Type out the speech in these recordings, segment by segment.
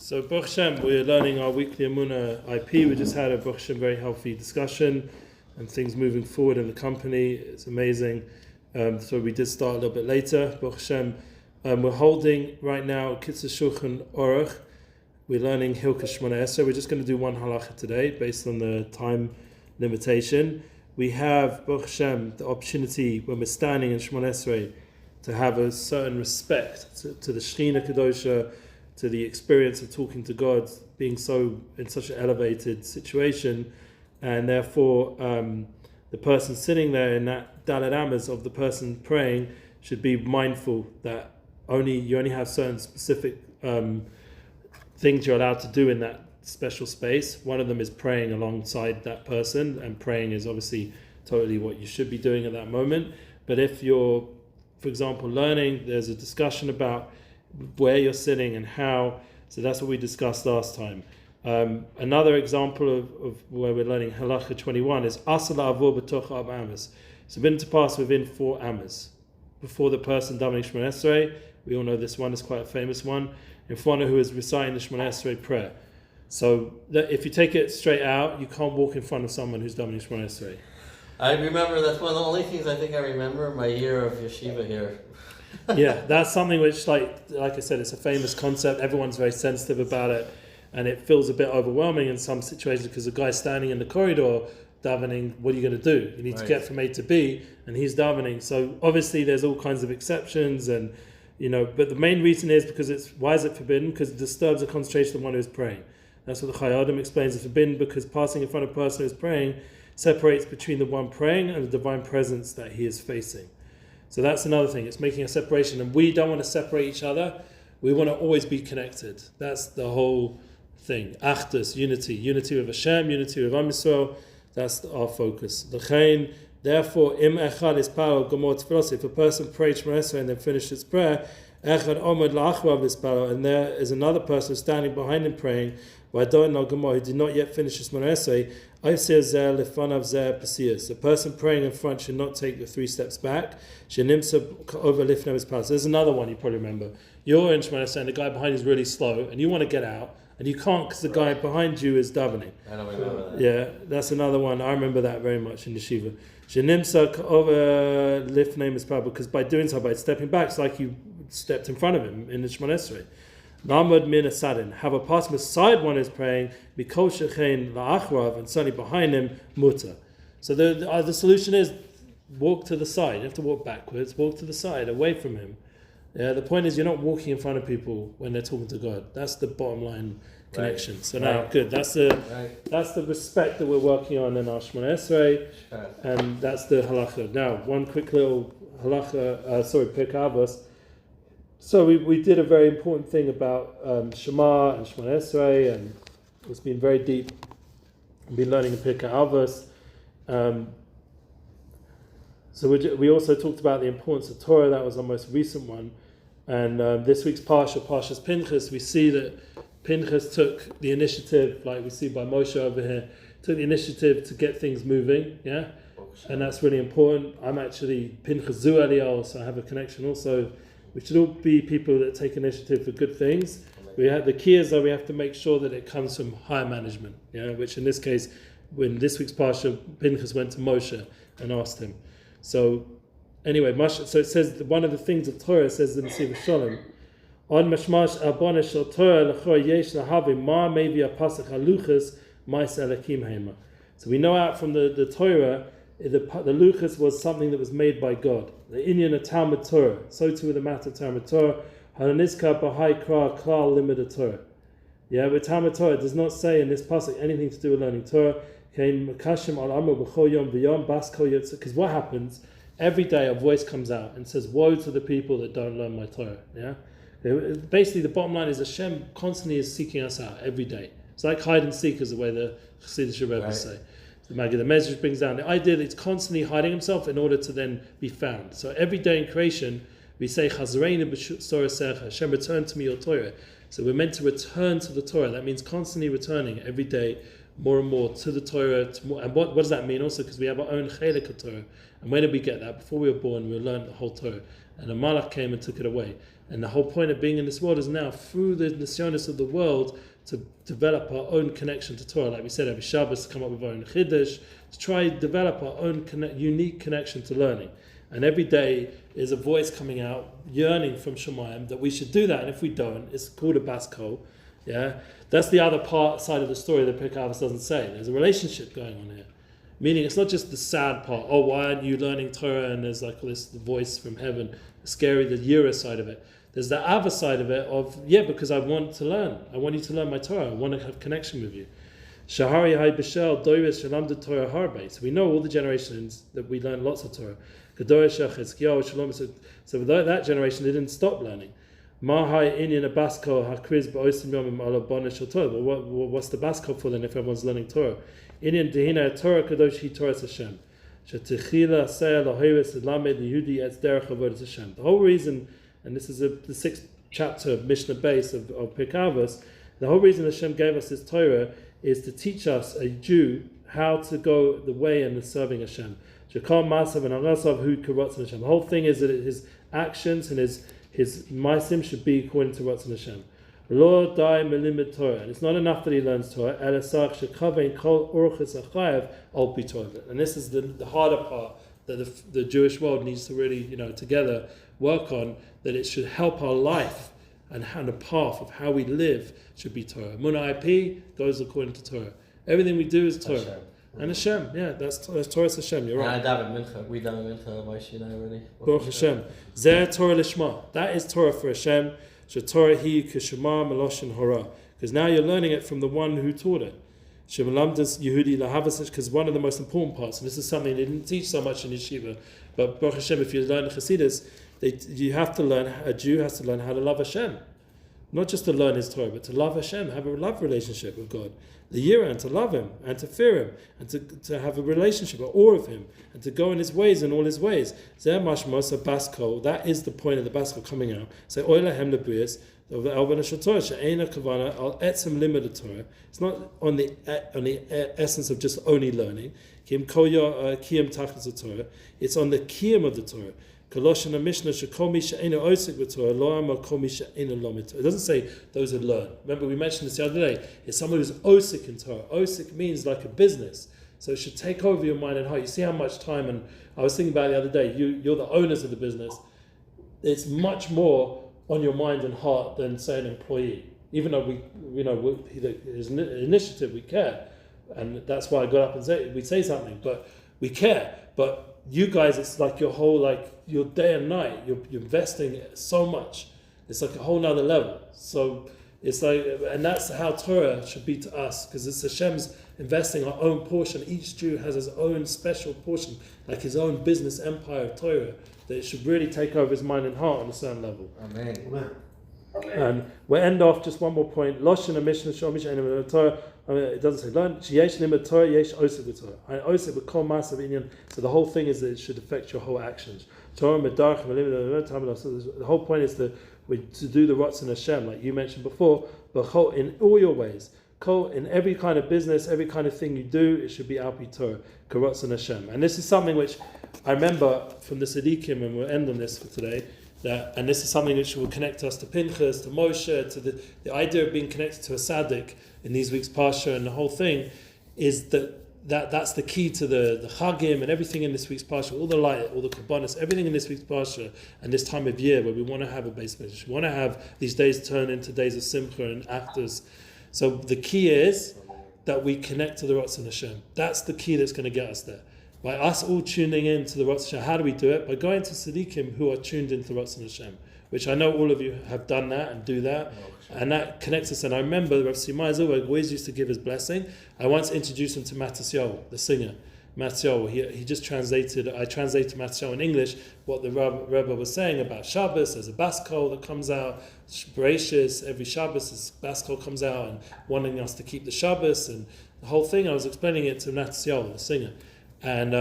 So Baruch Hashem, we're learning our weekly Emunah IP. We just had a Baruch Hashem very healthy discussion and things moving forward in the company. It's amazing. So we did start a little bit later. Baruch Hashem, we're holding right now Kitzur Shulchan Aruch. We're learning Hilchos Shemonei. So we're just going to do one halacha today based on the time limitation. We have Baruch Hashem the opportunity when we're standing in Shemonei to have a certain respect to the Shechina Kedosha, to the experience of talking to God, being so in such an elevated situation, and therefore the person sitting there in that Daled Amas of the person praying should be mindful that you only have certain specific things you're allowed to do in that special space. One of them is praying alongside that person, and praying is obviously totally what you should be doing at that moment. But if you're, for example, learning, there's a discussion about where you're sitting and how, so that's what we discussed last time. Another example of where we're learning Halacha 21 is Asal Avor B'toch Ab Amas. So been to pass within 4 Amas. Before the person davening Shemonei Esrei, we all know this one is quite a famous one, in front of who is reciting the Shemonei Esrei prayer. So that if you take it straight out, you can't walk in front of someone who's davening Shemonei Esrei. I remember, that's one of the only things I think I remember my year of yeshiva here. Yeah, that's something which, like I said, it's a famous concept. Everyone's very sensitive about it, and it feels a bit overwhelming in some situations because the guy's standing in the corridor davening. What are you going to do? You need to get from A to B, and he's davening. So obviously, there's all kinds of exceptions, and but the main reason is because why is it forbidden? Because it disturbs the concentration of the one who's praying. That's what the Chai Adam explains. It's forbidden because passing in front of a person who's praying separates between the one praying and the divine presence that he is facing. So that's another thing. It's making a separation, and we don't want to separate each other. We want to always be connected. That's the whole thing. Achdus, unity with Hashem, unity with Am Yisrael. That's our focus. Therefore, im echad is paro gomor tefillah. If a person prays Shemonei Esrei and then finishes prayer, echad omad la'achrav is paro, and there is another person standing behind him praying, who did not yet finish his Shemonei Esrei. The person praying in front should not take the 3 steps back. There's another one you probably remember. You're in Shemonei Esrei and the guy behind you is really slow, and you want to get out, and you can't because the guy behind you is davening. I don't remember that. Yeah, that's another one. I remember that very much in yeshiva. Because by doing so, by stepping back, it's like you stepped in front of him in the Shemonei Esrei. Have a person beside one who's praying, and certainly behind him, mutter. So the solution is walk to the side. You have to walk backwards, walk to the side, away from him. Yeah, the point is you're not walking in front of people when they're talking to God. That's the bottom line connection. So now, good. That's the respect that we're working on in our Shemonei Esrei, and that's the halacha. Now, one quick little halacha. Pirkei Avos. So we did a very important thing about Shema and Shemonei Esrei, and it's been very deep. We've been learning in Pirkei Avos. So we also talked about the importance of Torah. That was our most recent one. And this week's Parshas Pinchas, we see that Pinchas took the initiative, like we see by Moshe over here, took the initiative to get things moving, yeah? And that's really important. I'm actually Pinchas Zu Eliyahu, so I have a connection also. We should all be people that take initiative for good things. The key is that we have to make sure that it comes from higher management, yeah? Which in this case, when this week's Parsha, Pinchas went to Moshe and asked him. So anyway, so it says that one of the things of Torah says in Nesivos Shalom, on mashmash abana shel Torah lechor yesh lahavim ma maybe a pasach haluchas ma'is elakim hema. So we know out from the Torah, the luchas was something that was made by God. The inyan of Talmud Torah. So too with the matter of Talmud Torah. Hananiska b'hai kra klal limud Torah. Yeah, but Talmud Torah does not say in this pasuk anything to do with learning Torah. Because what happens? Every day a voice comes out and says, woe to the people that don't learn my Torah. Yeah. Basically, the bottom line is Hashem constantly is seeking us out every day. It's like hide and seek, is the way the Chassidish Rebbe say. The Medrash brings down the idea that it's constantly hiding himself in order to then be found. So every day in creation, we say, Hashem, return to me your Torah. So we're meant to return to the Torah. That means constantly returning every day, more and more to the Torah. And what does that mean? Also, because we have our own chelik of Torah. And when did we get that? Before we were born, we learned the whole Torah. And a malach came and took it away. And the whole point of being in this world is now through the nisyonos of the world to develop our own connection to Torah. Like we said, every Shabbos to come up with our own chiddush, to try to develop our own unique connection to learning. And every day is a voice coming out, yearning from Shemonei that we should do that. And if we don't, it's called a bas kol. Yeah, that's the other side of the story that Pirkei Avos doesn't say. There's a relationship going on here. Meaning it's not just the sad part, oh, why aren't you learning Torah? And there's like this voice from heaven, scary, the Yira side of it. There's the Avos side of it of, because I want to learn. I want you to learn my Torah. I want to have connection with you. Shahari Hai Bishel, Doiris, Shalom de Torah Harbe. So we know all the generations that we learn lots of Torah. So without that generation, they didn't stop learning. Mahai Inyan Abasko Hakriz Ba'osim Yomim Ala Bonish Torah. What's the Basko for then if everyone's learning Torah? Inyan Dehina Torah Kadosh Hi Torah Hashem. Shetechila Seya Lahiris Lamed Yehudi Etz Derech Avodas Hashem. The whole reason, and this is the 6th chapter of Mishnah Base of Pirkei Avos, the whole reason Hashem gave us this Torah is to teach us, a Jew, how to go the way and the serving Hashem. The whole thing is that his actions and his ma'asim should be according to Rotzon Hashem. Lo dai melimid Torah, and it's not enough that he learns Torah. And this is the harder part that the Jewish world needs to really, together work on. That it should help our life and the path of how we live should be Torah. Munah IP goes according to Torah. Everything we do is Torah. Hashem. And Hashem, that's Torah Hashem. You're right. We daven mincha. Moshe already. Baruch Hashem. Zeh Torah lishma. That is Torah for Hashem. Torah hi kishma meloshin hora. Because now you're learning it from the one who taught it. Shemalamdas Yehudi lahavas. Because one of the most important parts, and this is something they didn't teach so much in yeshiva, but Baruch Hashem, if you learn Chassidus, you have to learn. A Jew has to learn how to love Hashem. Not just to learn his Torah, but to love Hashem, have a love relationship with God. The Yira, and to love Him, and to fear Him, and to have a relationship, an awe of Him, and to go in His ways and all His ways. That is the point of the bas kol coming out. Say, Oilahem lebrius, it's not on the essence of just only learning. It's on the kiyum of the Torah. It doesn't say those who learn. Remember, we mentioned this the other day. It's someone who's osik in Torah. Osik means like a business. So it should take over your mind and heart. You see how much time, and I was thinking about it the other day, you're the owners of the business. It's much more on your mind and heart than, say, an employee. Even though his initiative, we care. And that's why I got up and we say something, but we care. But you guys, it's like your whole, your day and night, you're investing so much. It's like a whole nother level. So it's like, and that's how Torah should be to us, because it's Hashem's investing our own portion. Each Jew has his own special portion, like his own business empire of Torah, that it should really take over his mind and heart on a certain level. Amen. Amen. And we'll end off just one more point. Loshin Mishnah Shomish and Torah. It doesn't say learn. Yesh limud Torah, yesh osik with Torah. And osik with kol masav inyan. So the whole thing is that it should affect your whole actions. Torah medarch melimud. So the whole point is to do the Rotzon Hashem, like you mentioned before. But in all your ways, in every kind of business, every kind of thing you do, it should be al pi Torah, Rotzon Hashem. And this is something which I remember from the Tzaddikim, and we'll end on this for today. And this is something which will connect us to Pinchas, to Moshe, to the idea of being connected to a tzaddik in these weeks' parsha, and the whole thing is that's the key to the chagim and everything in this week's parsha, all the light, all the kabbanis, everything in this week's parsha, and this time of year where we want to have a base message. We want to have these days turn into days of simcha and actors. So the key is that we connect to the Rotzon Hashem. That's the key that's going to get us there. By us all tuning in to the Rotzon Hashem. How do we do it? By going to tzaddikim who are tuned into Rotzon Hashem, which I know all of you have done that and do that, and that connects us. And I remember Rav Simai Zilberg always used to give his blessing. I once introduced him to Matisyahu, the singer. Matisyahu, he just translated, I translated Matisyahu in English, what the Rebbe was saying about Shabbos. There's a bas kol that comes out, Bereshis, every Shabbos, this bas kol comes out, and wanting us to keep the Shabbos, and the whole thing. I was explaining it to Matisyahu, the singer. And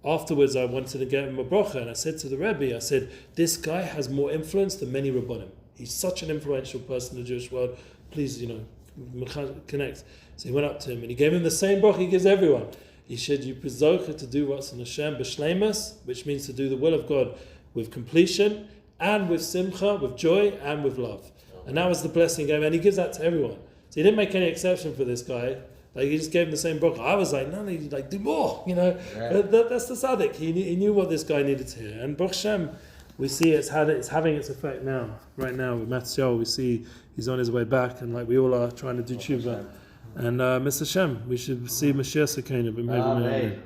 afterwards, I wanted to get him a bracha, and I said to the Rebbe, I said, this guy has more influence than many Rabbanim. He's such an influential person in the Jewish world. Please, connect. So he went up to him, and he gave him the same bracha he gives everyone. He said, you prezocha to do Rotzon Hashem b'shleimus, which means to do the will of God with completion, and with simcha, with joy, and with love. And that was the blessing he gave, and he gives that to everyone. So he didn't make any exception for this guy. Like he just gave him the same bracha. I was like, no, like do more, But that's the tzaddik. He knew what this guy needed to hear. And Baruch Hashem, we see it's having its effect now. Right now with Matisyahu, we see he's on his way back, and like we all are trying to do tshuva. And Mr. Hashem, we should see Mashiach Sekena, but maybe.